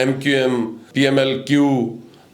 MQM, PMLQ,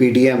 PDM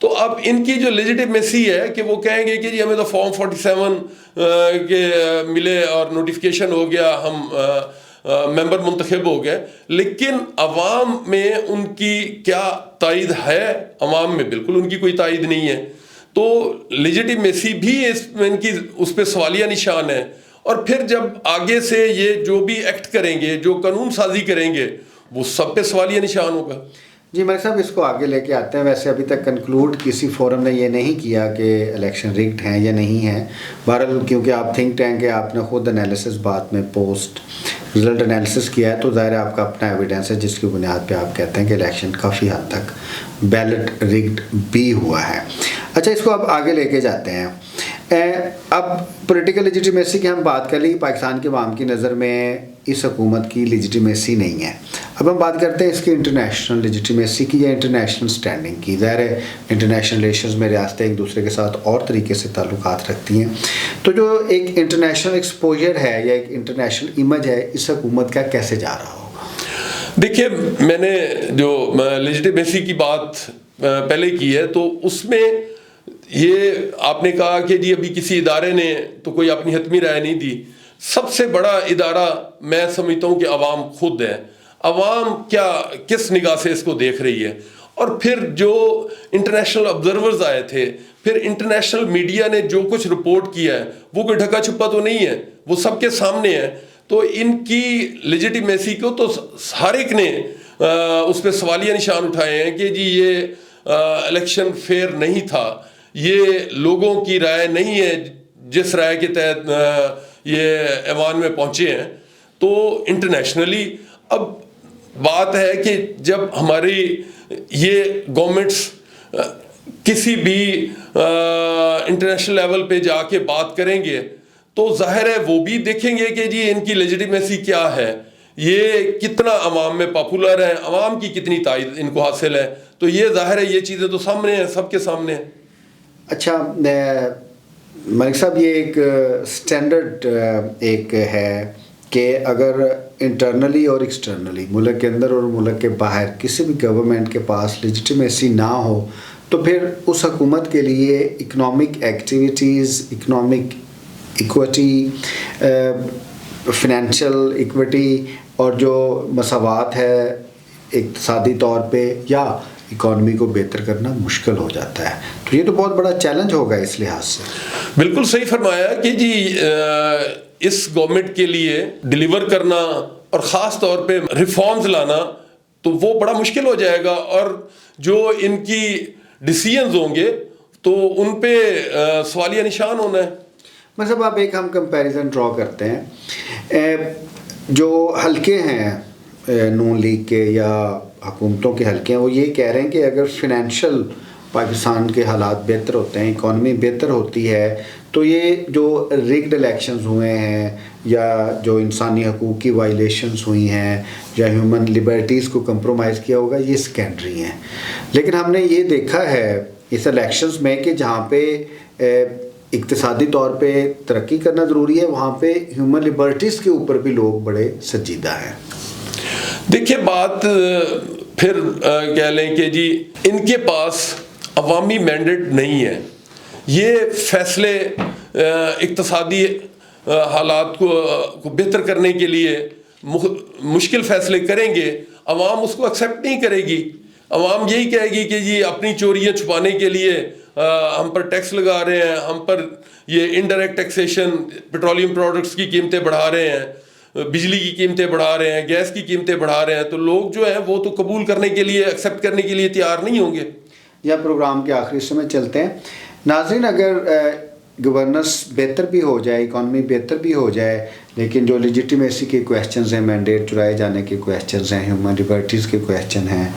تو اب ان کی جو لیجیٹیمیسی ہے کہ وہ کہیں گے کہ جی ہمیں تو فارم 47 کے ملے اور نوٹیفیکیشن ہو گیا, ہم ممبر منتخب ہو گئے, لیکن عوام میں ان کی کیا تائید ہے؟ عوام میں بالکل ان کی کوئی تائید نہیں ہے. تو لیجیٹیمیسی بھی ان کی اس پہ سوالیہ نشان ہے. اور پھر جب آگے سے یہ جو بھی ایکٹ کریں گے, جو قانون سازی کریں گے, وہ سب پہ سوالیہ نشان ہوگا. جی ملک صاحب, اس کو آگے لے کے آتے ہیں. ویسے ابھی تک کنکلوڈ کسی فورم نے یہ نہیں کیا کہ الیکشن ریگڈ ہیں یا نہیں ہیں. بہرحال کیونکہ آپ تھنک ٹینک ہے, آپ نے خود انالیسس بعد میں پوسٹ رزلٹ انالیسس کیا ہے, تو ظاہر ہے آپ کا اپنا ایویڈنس ہے جس کی بنیاد پہ آپ کہتے ہیں کہ الیکشن کافی حد تک بیلٹ ریگڈ بھی ہوا ہے. اچھا, اس کو اب آگے لے کے جاتے ہیں. اب پولیٹیکل لیجیٹیمیسی کی ہم بات کر لی. پاکستان کے عوام کی نظر میں اس حکومت کی لیجیٹیمیسی نہیں ہے. اب ہم بات کرتے ہیں اس کی انٹرنیشنل لیجیٹیمیسی کی یا انٹرنیشنل سٹینڈنگ کی. ظاہر ہے انٹرنیشنل ریلیشنز میں ریاستیں ایک دوسرے کے ساتھ اور طریقے سے تعلقات رکھتی ہیں, تو جو ایک انٹرنیشنل ایکسپوجر ہے یا ایک انٹرنیشنل امیج ہے, اس حکومت کا کیسے جا رہا ہوگا؟ دیکھیے, میں نے جو لیجیٹیمیسی کی بات پہلے کی ہے, تو اس میں یہ آپ نے کہا کہ جی ابھی کسی ادارے نے تو کوئی اپنی حتمی رائے نہیں دی. سب سے بڑا ادارہ میں سمجھتا ہوں کہ عوام خود ہے. عوام کس نگاہ سے اس کو دیکھ رہی ہے, اور پھر جو انٹرنیشنل آبزرورز آئے تھے, پھر انٹرنیشنل میڈیا نے جو کچھ رپورٹ کیا ہے وہ کوئی ڈھکا چھپا تو نہیں ہے, وہ سب کے سامنے ہے. تو ان کی لیجیٹیمیسی کو تو ہر ایک نے اس پہ سوالیہ نشان اٹھائے ہیں کہ جی یہ الیکشن فیئر نہیں تھا, یہ لوگوں کی رائے نہیں ہے جس رائے کے تحت یہ ایوان میں پہنچے ہیں. تو انٹرنیشنلی اب بات ہے کہ جب ہماری یہ گورنمنٹس کسی بھی انٹرنیشنل لیول پہ جا کے بات کریں گے, تو ظاہر ہے وہ بھی دیکھیں گے کہ جی ان کی لیجیٹیمیسی کیا ہے, یہ کتنا عوام میں پاپولر ہے, عوام کی کتنی تائید ان کو حاصل ہے. تو یہ ظاہر ہے یہ چیزیں تو سامنے ہیں, سب کے سامنے ہیں. اچھا ملک صاحب, یہ ایک سٹینڈرڈ ایک ہے کہ اگر انٹرنلی اور ایکسٹرنلی ملک کے اندر اور ملک کے باہر کسی بھی گورنمنٹ کے پاس لیجیٹیمیسی نہ ہو, تو پھر اس حکومت کے لیے economic activities, economic equity, financial equity اور جو مساوات ہے اقتصادی طور پہ یا اکانومی کو بہتر کرنا مشکل ہو جاتا ہے. تو یہ تو بہت بڑا چیلنج ہوگا اس لحاظ سے. بالکل صحیح فرمایا کہ جی اس گورنمنٹ کے لیے ڈیلیور کرنا اور خاص طور پہ ریفارمز لانا تو وہ بڑا مشکل ہو جائے گا, اور جو ان کی ڈیسیژنز ہوں گے تو ان پہ سوالیہ نشان ہونا ہے. مطلب آپ ایک ہم کمپیریزن ڈرا کرتے ہیں, جو حلقے ہیں نون لیگ کے یا حکومتوں کے حلقے ہیں, وہ یہ کہہ رہے ہیں کہ اگر فنینشیل پاکستان کے حالات بہتر ہوتے ہیں, اکانومی بہتر ہوتی ہے, تو یہ جو ریگڈ الیکشنز ہوئے ہیں یا جو انسانی حقوق کی وائلیشنز ہوئی ہیں یا ہیومن لبرٹیز کو کمپرومائز کیا ہوگا, یہ سیکنڈری ہیں. لیکن ہم نے یہ دیکھا ہے اس الیکشنز میں کہ جہاں پہ اقتصادی طور پہ ترقی کرنا ضروری ہے, وہاں پہ ہیومن لبرٹیز کے اوپر بھی لوگ بڑے سنجیدہ ہیں. دیکھیے, بات پھر کہہ لیں کہ جی ان کے پاس عوامی مینڈیٹ نہیں ہے. یہ فیصلے اقتصادی حالات کو بہتر کرنے کے لیے مشکل فیصلے کریں گے, عوام اس کو ایکسیپٹ نہیں کرے گی. عوام یہی کہے گی کہ جی اپنی چوریاں چھپانے کے لیے ہم پر ٹیکس لگا رہے ہیں, ہم پر یہ انڈائریکٹ ٹیکسیشن, پیٹرولیم پروڈکٹس کی قیمتیں بڑھا رہے ہیں, بجلی کی قیمتیں بڑھا رہے ہیں, گیس کی قیمتیں بڑھا رہے ہیں. تو لوگ جو ہیں وہ تو قبول کرنے کے لیے, ایکسیپٹ کرنے کے لیے تیار نہیں ہوں گے. یا پروگرام کے آخری حصے میں چلتے ہیں. ناظرین, اگر گورننس بہتر بھی ہو جائے, اکانومی بہتر بھی ہو جائے, لیکن جو لیجیٹیمیسی کے کویسچنز ہیں, مینڈیٹ چرائے جانے کے کویسچنز ہیں, ہیومن لبرٹیز کے کویسچن ہیں,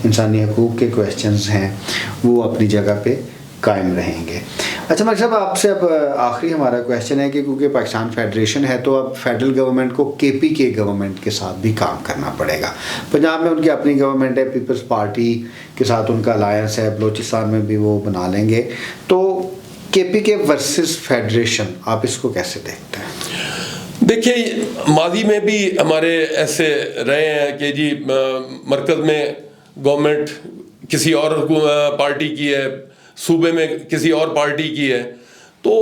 انسانی حقوق کے کویسچنز ہیں, وہ اپنی جگہ پہ قائم رہیں گے. اچھا ملک صاحب, آپ سے اب آخری ہمارا کویسچن ہے کہ کیونکہ پاکستان فیڈریشن ہے تو اب فیڈرل گورنمنٹ کو کے پی کے گورنمنٹ کے ساتھ بھی کام کرنا پڑے گا. پنجاب میں ان کی اپنی گورنمنٹ ہے, پیپلز پارٹی کے ساتھ ان کا الائنس ہے, بلوچستان میں بھی وہ بنا لیں گے. تو کے پی کے ورسز فیڈریشن, آپ اس کو کیسے دیکھتے ہیں؟ دیکھیے, ماضی میں بھی ہمارے ایسے رہے ہیں کہ جی مرکز میں گورنمنٹ کسی اور پارٹی کی ہے, صوبے میں کسی اور پارٹی کی ہے. تو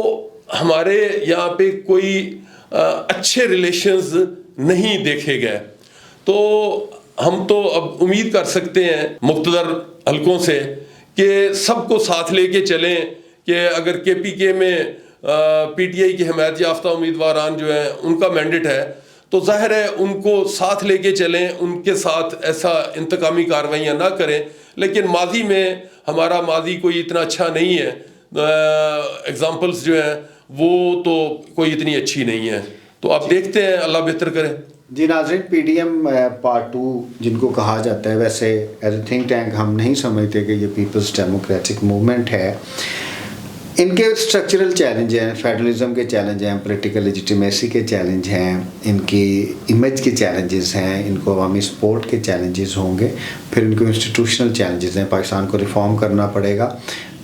ہمارے یہاں پہ کوئی اچھے ریلیشنز نہیں دیکھے گئے. تو ہم تو اب امید کر سکتے ہیں مقتدر حلقوں سے کہ سب کو ساتھ لے کے چلیں, کہ اگر کے پی کے میں پی ٹی آئی کی حمایت یافتہ امیدواران جو ہیں ان کا مینڈیٹ ہے تو ظاہر ہے ان کو ساتھ لے کے چلیں, ان کے ساتھ ایسا انتقامی کارروائیاں نہ کریں. لیکن ماضی میں ہمارا ماضی کوئی اتنا اچھا نہیں ہے, ایگزامپلس جو ہیں وہ تو کوئی اتنی اچھی نہیں ہے. تو آپ دیکھتے ہیں, اللہ بہتر کرے. جی ناظرین, پی ڈی ایم پارٹ 2 جن کو کہا جاتا ہے, ویسے ایز اے تھنک ٹینک ہم نہیں سمجھتے کہ یہ پیپلز ڈیموکریٹک موومنٹ ہے. ان کے اسٹرکچرل چیلنج ہیں, فیڈرلزم کے چیلنج ہیں, پولیٹیکل لیجیٹیمیسی کے چیلنج ہیں, ان کی امیج کے چیلنجز ہیں, ان کو عوامی سپورٹ کے چیلنجز ہوں گے, پھر ان کو انسٹیٹیوشنل چیلنجز ہیں. پاکستان کو ریفارم کرنا پڑے گا.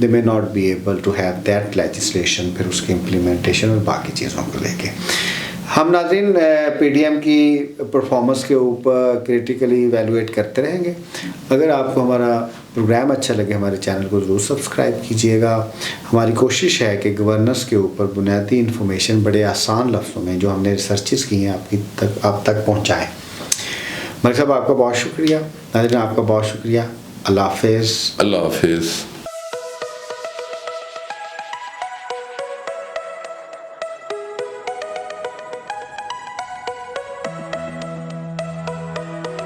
دے may not be able to have that legislation, پھر اس کی امپلیمنٹیشن اور باقی چیزوں کو لے کے. ہم ناظرین پی ڈی ایم کی پرفارمنس کے اوپر کریٹیکلی ایویلویٹ کرتے رہیں گے. اگر آپ کو ہمارا پروگرام اچھا لگے ہمارے چینل کو ضرور سبسکرائب کیجیے گا. ہماری کوشش ہے کہ گورننس کے اوپر بنیادی انفارمیشن بڑے آسان لفظوں میں جو ہم نے ریسرچز کی ہیں آپ تک پہنچائیں. ملک صاحب آپ کا بہت شکریہ. ناظرین آپ کا بہت شکریہ. اللہ حافظ. اللہ حافظ.